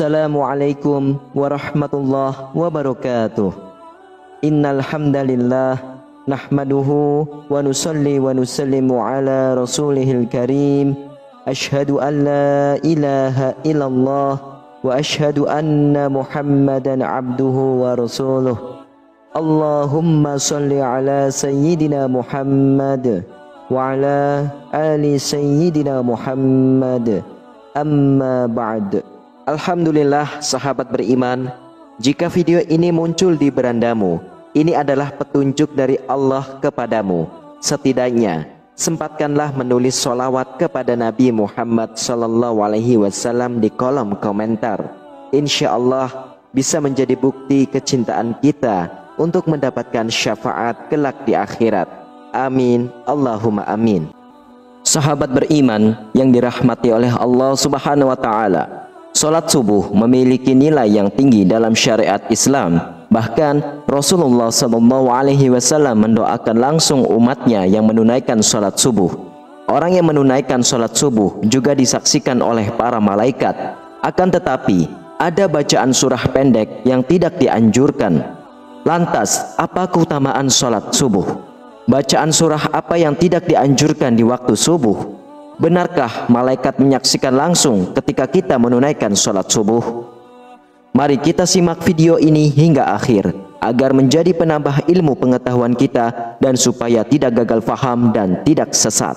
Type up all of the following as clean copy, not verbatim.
Assalamualaikum warahmatullahi wabarakatuh. Innal hamdalillah nahmaduhu wa nusalli wa nusallimu ala rasulihil karim. Ashhadu an la ilaha illallah wa ashhadu anna Muhammadan abduhu wa rasuluh. Allahumma salli ala sayyidina Muhammad wa ala ali sayyidina Muhammad. Amma ba'd. Alhamdulillah sahabat beriman, jika video ini muncul di berandamu, ini adalah petunjuk dari Allah kepadamu. Setidaknya sempatkanlah menulis sholawat kepada Nabi Muhammad SAW di kolom komentar. Insya Allah bisa menjadi bukti kecintaan kita untuk mendapatkan syafaat kelak di akhirat. Amin, Allahumma amin. Sahabat beriman yang dirahmati oleh Allah Subhanahu wa Ta'ala, salat subuh memiliki nilai yang tinggi dalam syariat Islam. Bahkan Rasulullah SAW mendoakan langsung umatnya yang menunaikan salat subuh. Orang yang menunaikan salat subuh juga disaksikan oleh para malaikat. Akan tetapi ada bacaan surah pendek yang tidak dianjurkan. Lantas apa keutamaan salat subuh? Bacaan surah apa yang tidak dianjurkan di waktu subuh? Benarkah malaikat menyaksikan langsung ketika kita menunaikan sholat subuh? Mari kita simak video ini hingga akhir agar menjadi penambah ilmu pengetahuan kita dan supaya tidak gagal faham dan tidak sesat.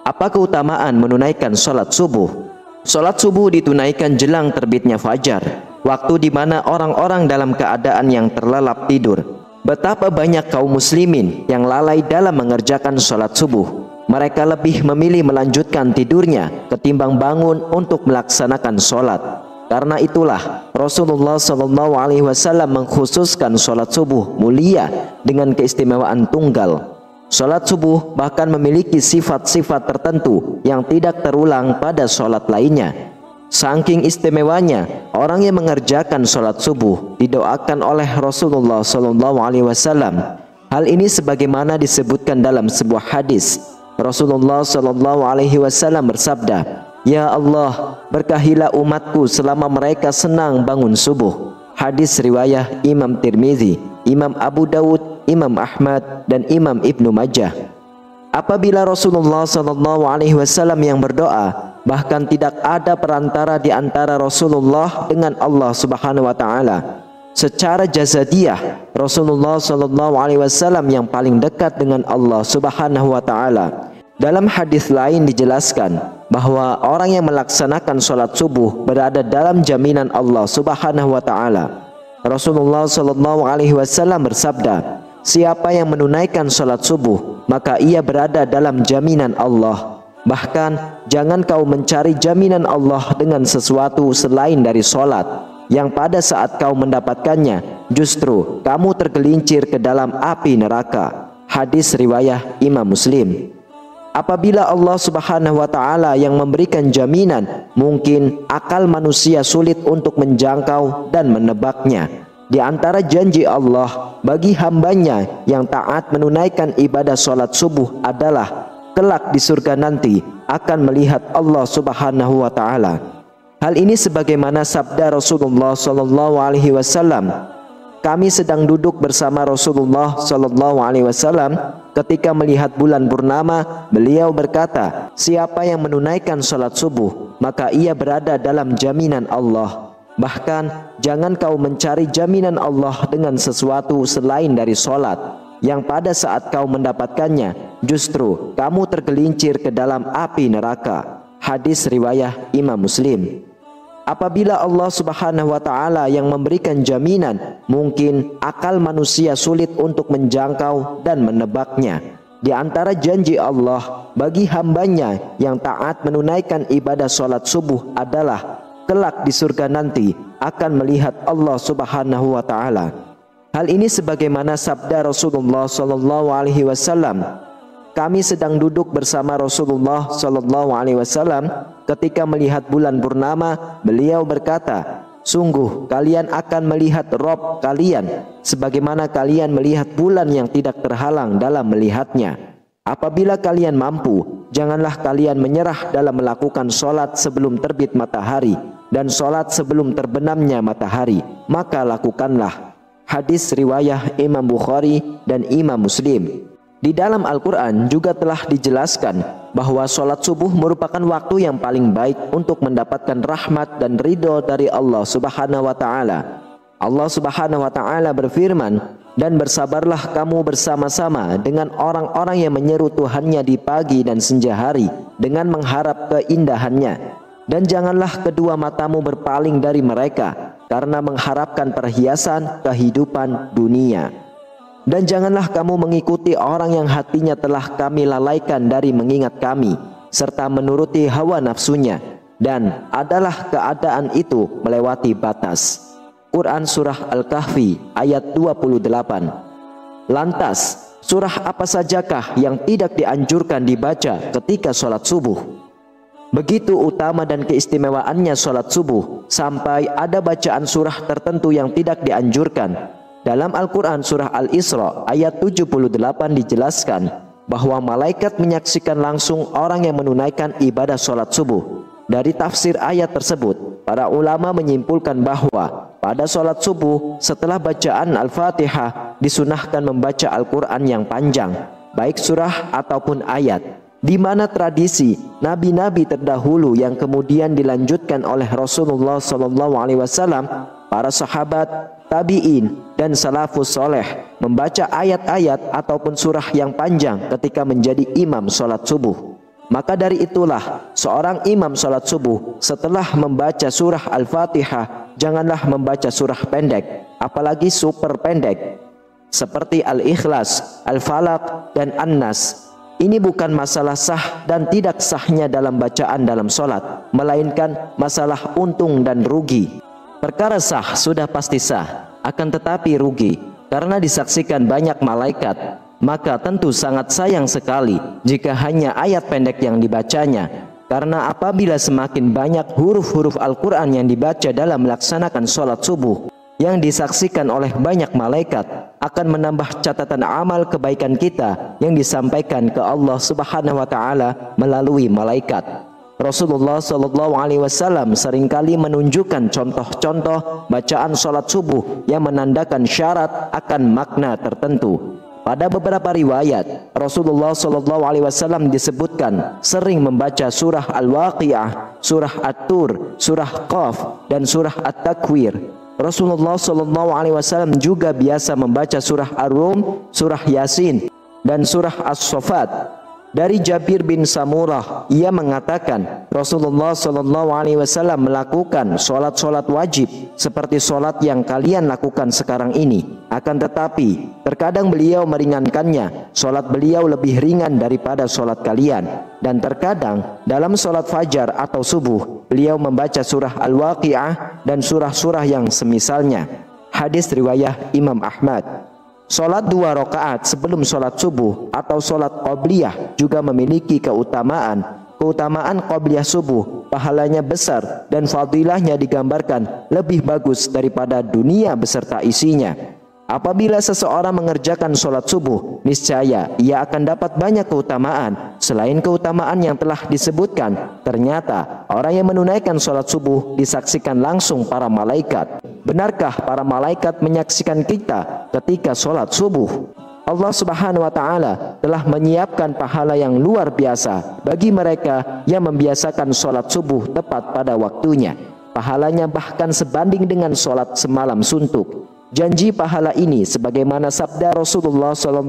Apa keutamaan menunaikan sholat subuh? Sholat subuh ditunaikan jelang terbitnya fajar, waktu di mana orang-orang dalam keadaan yang terlelap tidur. Betapa banyak kaum muslimin yang lalai dalam mengerjakan sholat subuh. Mereka lebih memilih melanjutkan tidurnya ketimbang bangun untuk melaksanakan sholat. Karena itulah Rasulullah SAW mengkhususkan sholat subuh mulia dengan keistimewaan tunggal. Sholat subuh bahkan memiliki sifat-sifat tertentu yang tidak terulang pada sholat lainnya. Saking istimewanya, orang yang mengerjakan sholat subuh didoakan oleh Rasulullah SAW. Hal ini sebagaimana disebutkan dalam sebuah hadis. Rasulullah SAW bersabda, "Ya Allah, berkahilah umatku selama mereka senang bangun subuh." Hadis riwayah Imam Tirmizi, Imam Abu Dawud, Imam Ahmad, dan Imam Ibnu Majah. Apabila Rasulullah SAW yang berdoa, bahkan tidak ada perantara di antara Rasulullah dengan Allah Subhanahu wa Ta'ala. Secara jazadiyah, Rasulullah SAW yang paling dekat dengan Allah Subhanahu wa Ta'ala. Dalam hadis lain dijelaskan bahwa orang yang melaksanakan sholat subuh berada dalam jaminan Allah Subhanahu wa Ta'ala. Rasulullah SAW bersabda, "Siapa yang menunaikan sholat subuh, maka ia berada dalam jaminan Allah." Bahkan jangan kau mencari jaminan Allah dengan sesuatu selain dari sholat, yang pada saat kau mendapatkannya justru kamu tergelincir ke dalam api neraka. Hadis riwayah Imam Muslim. Apabila Allah Subhanahu wa Ta'ala yang memberikan jaminan, mungkin akal manusia sulit untuk menjangkau dan menebaknya. Di antara janji Allah bagi hambanya yang taat menunaikan ibadah sholat subuh adalah kelak di surga nanti akan melihat Allah Subhanahu wa Ta'ala. Hal ini sebagaimana sabda Rasulullah SAW. Kami sedang duduk bersama Rasulullah SAW ketika melihat bulan purnama. Beliau berkata, "Siapa yang menunaikan sholat subuh, maka ia berada dalam jaminan Allah." Bahkan jangan kau mencari jaminan Allah dengan sesuatu selain dari sholat, yang pada saat kau mendapatkannya justru kamu tergelincir ke dalam api neraka. Hadis riwayah Imam Muslim. Apabila Allah Subhanahu wa Ta'ala yang memberikan jaminan, mungkin akal manusia sulit untuk menjangkau dan menebaknya. Di antara janji Allah bagi hambanya yang taat menunaikan ibadah sholat subuh adalah kelak di surga nanti akan melihat Allah Subhanahu wa Ta'ala. Hal ini sebagaimana sabda Rasulullah SAW. Kami sedang duduk bersama Rasulullah SAW ketika melihat bulan purnama. Beliau berkata, "Sungguh kalian akan melihat Rob kalian sebagaimana kalian melihat bulan yang tidak terhalang dalam melihatnya. Apabila kalian mampu, janganlah kalian menyerah dalam melakukan sholat sebelum terbit matahari dan sholat sebelum terbenamnya matahari, maka lakukanlah. Hadis riwayah Imam Bukhari dan Imam Muslim. Di dalam Al-Quran juga telah dijelaskan bahwa sholat subuh merupakan waktu yang paling baik untuk mendapatkan rahmat dan ridho dari Allah Subhanahu wa Ta'ala. Allah Subhanahu wa Ta'ala berfirman, dan bersabarlah kamu bersama-sama dengan orang-orang yang menyeru Tuhannya di pagi dan senja hari dengan mengharap keindahannya. Dan janganlah kedua matamu berpaling dari mereka karena mengharapkan perhiasan kehidupan dunia. Dan janganlah kamu mengikuti orang yang hatinya telah kami lalaikan dari mengingat kami, serta menuruti hawa nafsunya, dan adalah keadaan itu melewati batas. Quran Surah Al-Kahfi ayat 28. Lantas, surah apa sajakah yang tidak dianjurkan dibaca ketika sholat subuh? Begitu utama dan keistimewaannya sholat subuh, sampai ada bacaan surah tertentu yang tidak dianjurkan. Dalam Al-Quran Surah Al-Isra ayat 78 dijelaskan bahwa malaikat menyaksikan langsung orang yang menunaikan ibadah sholat subuh. Dari tafsir ayat tersebut, para ulama menyimpulkan bahwa pada sholat subuh setelah bacaan Al-Fatihah disunahkan membaca Al-Quran yang panjang, baik surah ataupun ayat, di mana tradisi nabi-nabi terdahulu yang kemudian dilanjutkan oleh Rasulullah SAW, para sahabat, tabi'in, dan salafus soleh membaca ayat-ayat ataupun surah yang panjang ketika menjadi imam sholat subuh. Maka dari itulah seorang imam sholat subuh setelah membaca surah Al-Fatihah janganlah membaca surah pendek, apalagi super pendek seperti Al-Ikhlas, Al-Falaq, dan An-Nas. Ini bukan masalah sah dan tidak sahnya dalam bacaan dalam sholat, melainkan masalah untung dan rugi. Perkara sah sudah pasti sah, akan tetapi rugi karena disaksikan banyak malaikat. Maka tentu sangat sayang sekali jika hanya ayat pendek yang dibacanya, karena apabila semakin banyak huruf-huruf Al-Quran yang dibaca dalam melaksanakan sholat subuh yang disaksikan oleh banyak malaikat, akan menambah catatan amal kebaikan kita yang disampaikan ke Allah Subhanahu wa Ta'ala melalui malaikat. Rasulullah SAW seringkali menunjukkan contoh-contoh bacaan sholat subuh yang menandakan syarat akan makna tertentu. Pada beberapa riwayat, Rasulullah SAW disebutkan sering membaca surah Al-Waqi'ah, surah At-Tur, surah Qaf, dan surah At-Takwir. Rasulullah SAW juga biasa membaca surah Ar-Rum, surah Yasin, dan surah As-Saffat. Dari Jabir bin Samurah, ia mengatakan Rasulullah SAW melakukan sholat-sholat wajib seperti sholat yang kalian lakukan sekarang ini. Akan tetapi terkadang beliau meringankannya, sholat beliau lebih ringan daripada sholat kalian. Dan terkadang dalam sholat fajar atau subuh beliau membaca surah Al-Waqi'ah dan surah-surah yang semisalnya. Hadis riwayah Imam Ahmad. Sholat 2 rakaat sebelum sholat subuh atau sholat qobliyah juga memiliki keutamaan. Keutamaan qobliyah subuh pahalanya besar dan fadilahnya digambarkan lebih bagus daripada dunia beserta isinya. Apabila seseorang mengerjakan sholat subuh, niscaya ia akan dapat banyak keutamaan. Selain keutamaan yang telah disebutkan, ternyata orang yang menunaikan sholat subuh disaksikan langsung para malaikat. Benarkah para malaikat menyaksikan kita ketika sholat subuh? Allah Subhanahu wa Ta'ala telah menyiapkan pahala yang luar biasa bagi mereka yang membiasakan sholat subuh tepat pada waktunya. Pahalanya bahkan sebanding dengan sholat semalam suntuk. Janji pahala ini sebagaimana sabda Rasulullah SAW,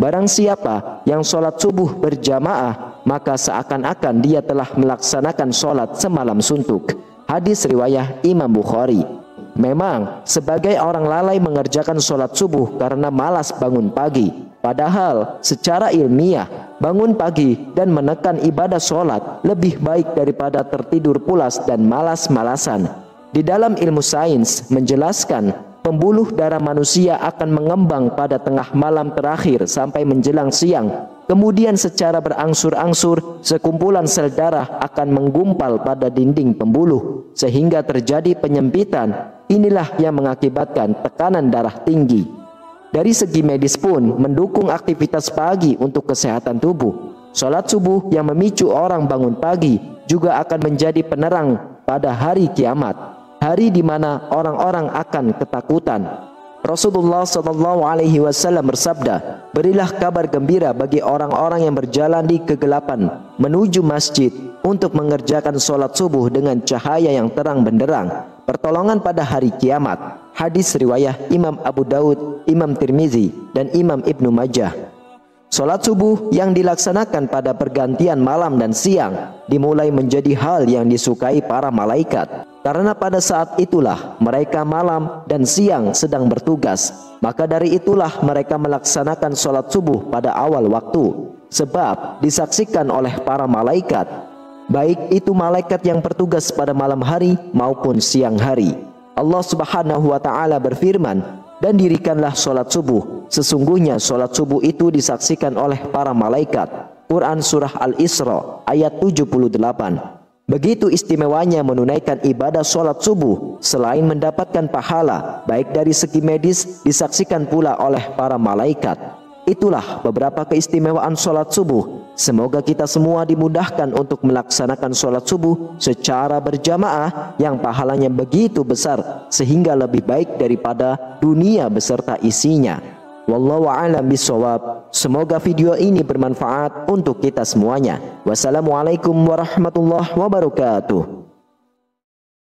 barang siapa yang sholat subuh berjamaah, maka seakan-akan dia telah melaksanakan sholat semalam suntuk. Hadis riwayah Imam Bukhari. Memang sebagai orang lalai mengerjakan sholat subuh karena malas bangun pagi. Padahal secara ilmiah bangun pagi dan menekan ibadah sholat lebih baik daripada tertidur pulas dan malas-malasan. Di dalam ilmu sains menjelaskan pembuluh darah manusia akan mengembang pada tengah malam terakhir sampai menjelang siang. Kemudian secara berangsur-angsur sekumpulan sel darah akan menggumpal pada dinding pembuluh sehingga terjadi penyempitan. Inilah yang mengakibatkan tekanan darah tinggi. Dari segi medis pun mendukung aktivitas pagi untuk kesehatan tubuh. Salat subuh yang memicu orang bangun pagi juga akan menjadi penerang pada hari kiamat, hari di mana orang-orang akan ketakutan. Rasulullah SAW bersabda, "Berilah kabar gembira bagi orang-orang yang berjalan di kegelapan menuju masjid untuk mengerjakan sholat subuh dengan cahaya yang terang benderang, pertolongan pada hari kiamat." Hadis riwayat Imam Abu Daud, Imam Tirmizi, dan Imam Ibnu Majah. Sholat subuh yang dilaksanakan pada pergantian malam dan siang dimulai menjadi hal yang disukai para malaikat, karena pada saat itulah mereka malam dan siang sedang bertugas. Maka dari itulah mereka melaksanakan sholat subuh pada awal waktu, sebab disaksikan oleh para malaikat, baik itu malaikat yang bertugas pada malam hari maupun siang hari. Allah Subhanahu wa Ta'ala berfirman, "Dan dirikanlah sholat subuh, sesungguhnya sholat subuh itu disaksikan oleh para malaikat." Quran Surah Al-Isra ayat 78. Begitu istimewanya menunaikan ibadah sholat subuh, selain mendapatkan pahala baik dari segi medis, disaksikan pula oleh para malaikat. Itulah beberapa keistimewaan sholat subuh. Semoga kita semua dimudahkan untuk melaksanakan sholat subuh secara berjamaah yang pahalanya begitu besar sehingga lebih baik daripada dunia beserta isinya. Wallahu a'lam bishawab. Semoga video ini bermanfaat untuk kita semuanya. Wassalamualaikum warahmatullahi wabarakatuh.